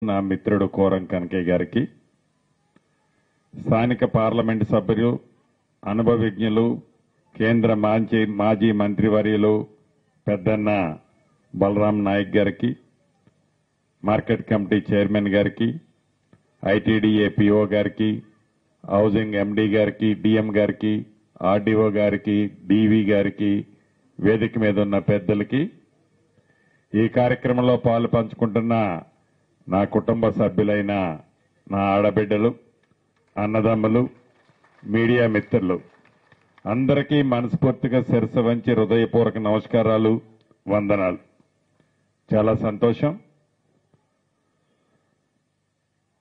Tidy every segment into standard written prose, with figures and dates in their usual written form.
నా మిత్రుడు కోరం కనకయ్య గారికి, స్థానిక పార్లమెంటు సభ్యులు, అనుభవజ్ఞులు, కేంద్ర మాజీ మంత్రివర్యులు పెద్దన్న బలరాం నాయక్ గారికి, మార్కెట్ కమిటీ చైర్మన్ గారికి, ఐటీడీఏ పిఓ గారికి, హౌసింగ్ ఎండీ గారికి, డిఎం గారికి, ఆర్డీఓ గారికి, డీవీ గారికి, వేదిక మీద ఉన్న పెద్దలకి, ఈ కార్యక్రమంలో పాలు పంచుకుంటున్న నా కుటుంబ సభ్యులైన నా ఆడబిడ్డలు, అన్నదమ్ములు, మీడియా మిత్రులు అందరికీ మనస్ఫూర్తిగా శిరస్సు వంచి హృదయపూర్వక నమస్కారాలు, వందనాలు. చాలా సంతోషం.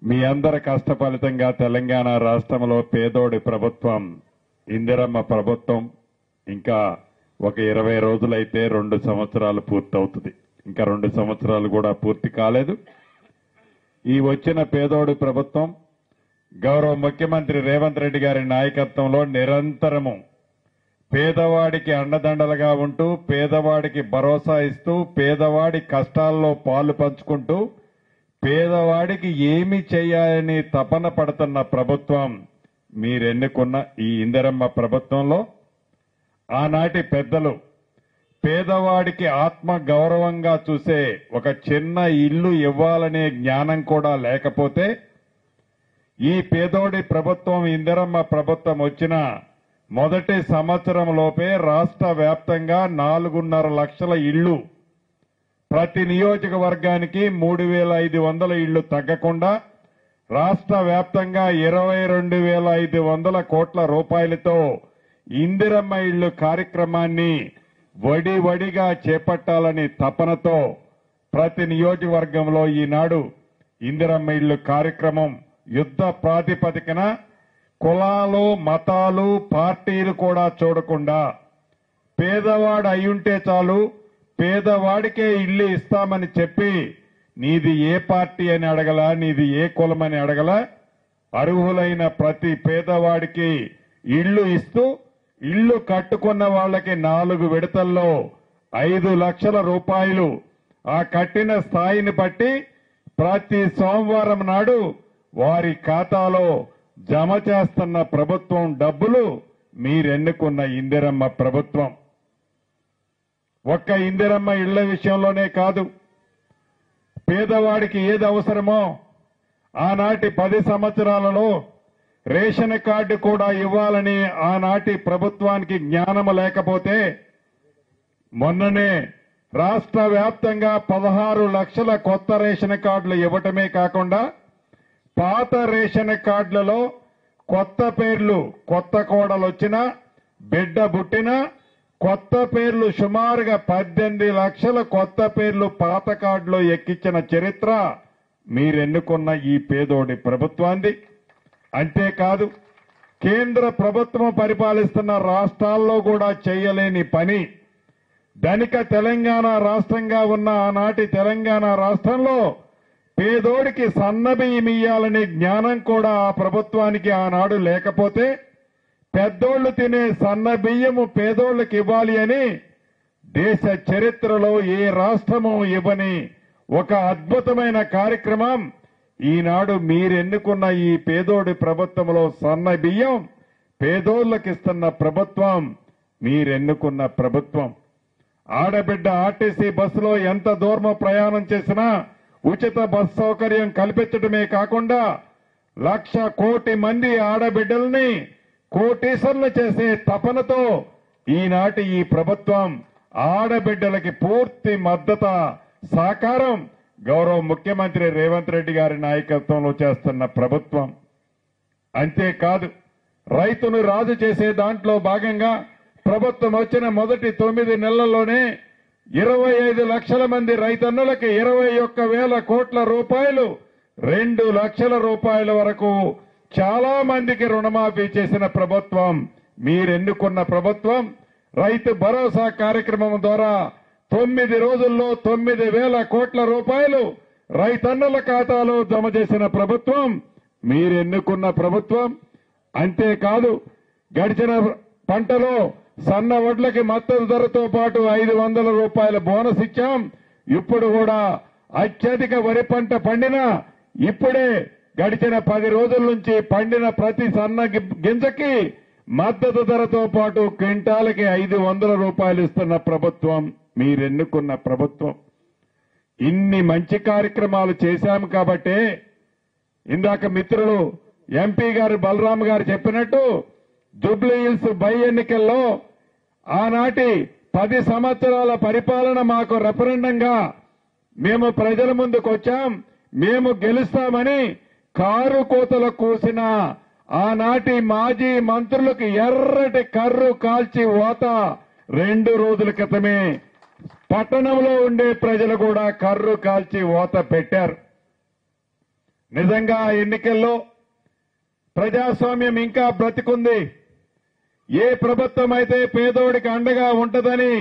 మీ అందరి కష్టఫలితంగా తెలంగాణ రాష్ట్రంలో పేదోడి ప్రభుత్వం, ఇందిరమ్మ ప్రభుత్వం ఇంకా ఒక 20 రోజులైతే 2 సంవత్సరాలు పూర్తవుతుంది. ఇంకా 2 సంవత్సరాలు కూడా పూర్తి కాలేదు. ఈ వచ్చిన పేదోడి ప్రభుత్వం గౌరవ ముఖ్యమంత్రి రేవంత్ రెడ్డి గారి నాయకత్వంలో నిరంతరము పేదవాడికి అండదండలుగా ఉంటూ, పేదవాడికి భరోసా ఇస్తూ, పేదవాడి కష్టాల్లో పాలు పంచుకుంటూ, పేదవాడికి ఏమి చేయాలని తపన పడుతున్న ప్రభుత్వం మీరెన్నుకున్న ఈ ఇందిరమ్మ ప్రభుత్వంలో ఆనాటి పెద్దలు పేదవాడికి ఆత్మ గౌరవంగా చూసే ఒక చిన్న ఇల్లు ఇవ్వాలనే జ్ఞానం కూడా లేకపోతే, ఈ పేదోడి ప్రభుత్వం ఇందిరమ్మ ప్రభుత్వం వచ్చిన మొదటి సంవత్సరంలోపే రాష్ట్ర వ్యాప్తంగా 4.5 లక్షల ఇళ్లు, ప్రతి నియోజకవర్గానికి 3,500 ఇళ్లు తగ్గకుండా రాష్ట్ర వ్యాప్తంగా 22,500 కోట్ల రూపాయలతో ఇందిరమ్మ ఇళ్లు కార్యక్రమాన్ని వడివడిగా చేపట్టాలని తపనతో ప్రతి నియోజకవర్గంలో ఈనాడు ఇందిరమ్మ ఇళ్లు కార్యక్రమం యుద్ధ ప్రాతిపదికన కులాలు, మతాలు, పార్టీలు కూడా చూడకుండా పేదవాడు అయ్యుంటే చాలు, పేదవాడికే ఇల్లు ఇస్తామని చెప్పి, నీది ఏ పార్టీ అని అడగల, నీది ఏ కులమని అడగల, అర్హులైన ప్రతి పేదవాడికి ఇళ్లు ఇస్తూ, ఇళ్లు కట్టుకున్న వాళ్ళకి 4 విడతల్లో 5 లక్షల రూపాయలు ఆ కట్టిన స్థాయిని బట్టి ప్రతి సోమవారం నాడు వారి ఖాతాలో జమ చేస్తున్న ప్రభుత్వం డబ్బులు మీరెన్నుకున్న ఇందిరమ్మ ప్రభుత్వం. ఒక్క ఇందిరమ్మ ఇళ్ల విషయంలోనే కాదు, పేదవాడికి ఏది అవసరమో ఆనాటి 10 సంవత్సరాలలో రేషన్ కార్డు కూడా ఇవ్వాలని ఆనాటి ప్రభుత్వానికి జ్ఞానము లేకపోతే, మొన్ననే రాష్ట్ర వ్యాప్తంగా 16 లక్షల కొత్త రేషన్ కార్డులు ఇవ్వటమే కాకుండా, పాత రేషన్ కార్డులలో కొత్త పేర్లు, కొత్త కోడలు వచ్చినా, బిడ్డ పుట్టినా, కొత్త పేర్లు సుమారుగా 18 లక్షల కొత్త పేర్లు పాత కార్డులో ఎక్కించిన చరిత్ర మీరెన్నుకున్న ఈ పేదోడి ప్రభుత్వాన్ని. అంతేకాదు, కేంద్ర ప్రభుత్వం పరిపాలిస్తున్న రాష్ట్రాల్లో కూడా చేయలేని పని ధనిక తెలంగాణ రాష్ట్రంగా ఉన్న ఆనాటి తెలంగాణ రాష్ట్రంలో పేదోడికి సన్నబియ్యం ఇయ్యాలనే జ్ఞానం కూడా ఆ ప్రభుత్వానికి ఆనాడు లేకపోతే, పెద్దోళ్లు తినే సన్నబియ్యము పేదోళ్లకు ఇవ్వాలి అని దేశ చరిత్రలో ఏ రాష్ట్రము ఇవ్వని ఒక అద్భుతమైన కార్యక్రమం ఈనాడు మీరెన్నుకున్న ఈ పేదోడి ప్రభుత్వంలో సన్న బియ్యం పేదోళ్లకిస్తున్న ప్రభుత్వం మీరెన్నుకున్న ప్రభుత్వం. ఆడబిడ్డ ఆర్టీసీ బస్సులో ఎంత దూరం ప్రయాణం చేసినా ఉచిత బస్ సౌకర్యం కల్పించడమే కాకుండా 1,00,000 కోటి మంది ఆడబిడ్డల్ని కోటీశ్వర్లు చేసే తపనతో ఈనాటి ఈ ప్రభుత్వం ఆడబిడ్డలకి పూర్తి మద్దతు సహకారం గౌరవ ముఖ్యమంత్రి రేవంత్ రెడ్డి గారి నాయకత్వంలో చేస్తున్న ప్రభుత్వం. అంతేకాదు, రైతును రాజు చేసే దాంట్లో భాగంగా ప్రభుత్వం వచ్చిన మొదటి 9 నెలల్లోనే 25 లక్షల మంది రైతన్నులకి 21,000 కోట్ల రూపాయలు, 2 లక్షల రూపాయల వరకు చాలా మందికి రుణమాఫీ చేసిన ప్రభుత్వం మీరెన్నుకున్న ప్రభుత్వం. రైతు భరోసా కార్యక్రమం ద్వారా 9 రోజుల్లో 9,000 కోట్ల రూపాయలు రైతన్నుల ఖాతాలో జమ చేసిన ప్రభుత్వం మీరెన్నుకున్న ప్రభుత్వం. అంతేకాదు, గడిచిన పంటలో సన్న వడ్లకి మద్దతు ధరతో పాటు 500 రూపాయల బోనస్ ఇచ్చాం. ఇప్పుడు కూడా అత్యధిక వరి పంట పండినా ఇప్పుడే గడిచిన 10 రోజుల నుంచి పండిన ప్రతి సన్న గింజకి మద్దతు ధరతో పాటు క్వింటాలకి 500 రూపాయలు ఇస్తున్న ప్రభుత్వం మీరెన్నుకున్న ప్రభుత్వం. ఇన్ని మంచి కార్యక్రమాలు చేశాము కాబట్టే ఇందాక మిత్రులు ఎంపీ గారు బలరాం గారు చెప్పినట్టు జూబ్లీ హిల్స్ బై ఎన్నికల్లో ఆనాటి 10 సంవత్సరాల పరిపాలన మాకు రెఫరెండంగా మేము ప్రజల ముందుకు వచ్చాం, మేము గెలుస్తామని కారు కోతలు కూసిన ఆనాటి మాజీ మంత్రులకు ఎర్రటి కర్రు కాల్చి ఓత 2 రోజుల క్రితమే పట్టణంలో ఉండే ప్రజలు కూడా కర్రు కాల్చి ఓత పెట్టారు. నిజంగా ఎన్నికల్లో ప్రజాస్వామ్యం ఇంకా బ్రతికుంది. ఏ ప్రభుత్వం అయితే పేదోడికి అండగా ఉంటదని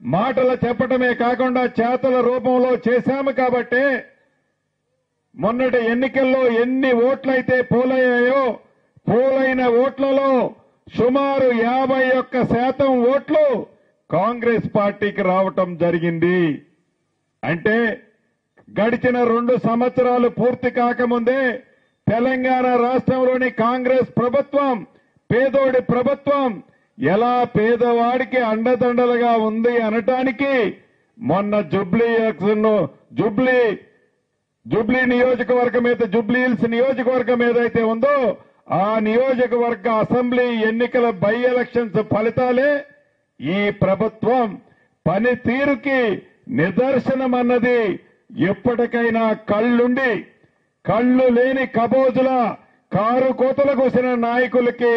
మాటలు చెప్పటమే కాకుండా చేతల రూపంలో చేశాము కాబట్టే మొన్నటి ఎన్నికల్లో ఎన్ని ఓట్లయితే పోలయ్యాయో పోలైన ఓట్లలో సుమారు 51% ఓట్లు కాంగ్రెస్ పార్టీకి రావటం జరిగింది. అంటే గడిచిన 2 సంవత్సరాలు పూర్తి కాకముందే తెలంగాణ రాష్ట్రంలోని కాంగ్రెస్ ప్రభుత్వం పేదోడి ప్రభుత్వం ఎలా పేదవాడికి అండదండలుగా ఉంది అనటానికి మొన్న జూబ్లీ నియోజకవర్గం మీద జూబ్లీ హిల్స్ నియోజకవర్గం ఏదైతే ఉందో ఆ నియోజకవర్గ అసెంబ్లీ ఎన్నికల బై ఎలక్షన్స్ ఫలితాలే ఈ ప్రభుత్వం పనితీరుకి నిదర్శనమన్నది ఎప్పటికైనా కళ్ళు లేని కబోజుల కారు కోతలు కూసిన నాయకులకి